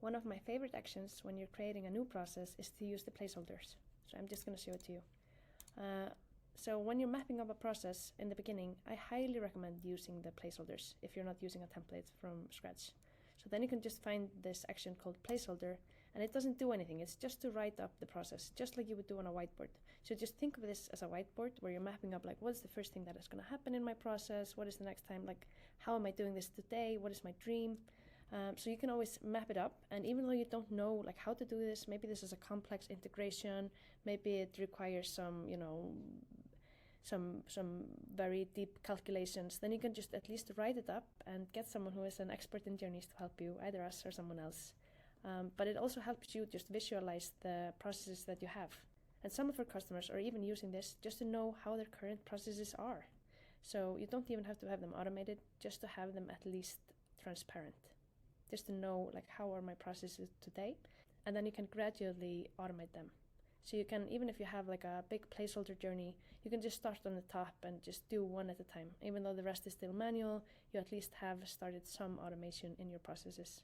One of my favorite actions when you're creating a new process is to use the placeholders. So I'm just going to show it to you. So when you're mapping up a process in the beginning, I highly recommend using the placeholders if you're not using a template from scratch. So then you can just find this action called placeholder, and it doesn't do anything. It's just to write up the process, just like you would do on a whiteboard. So just think of this as a whiteboard where you're mapping up, like, what's the first thing that is going to happen in my process? What is the next time? Like, how am I doing this today? What is my dream? So you can always map it up, and even though you don't know like how to do this, maybe this is a complex integration, maybe it requires some, some very deep calculations, then you can just at least write it up and get someone who is an expert in journeys to help you, either us or someone else. But it also helps you just visualize the processes that you have. And some of our customers are even using this just to know how their current processes are. So you don't even have to have them automated, just to have them at least transparent. Just to know, like, how are my processes today? And then you can gradually automate them. So you can, even if you have like a big placeholder journey, you can just start on the top and just do one at a time. Even though the rest is still manual, you at least have started some automation in your processes.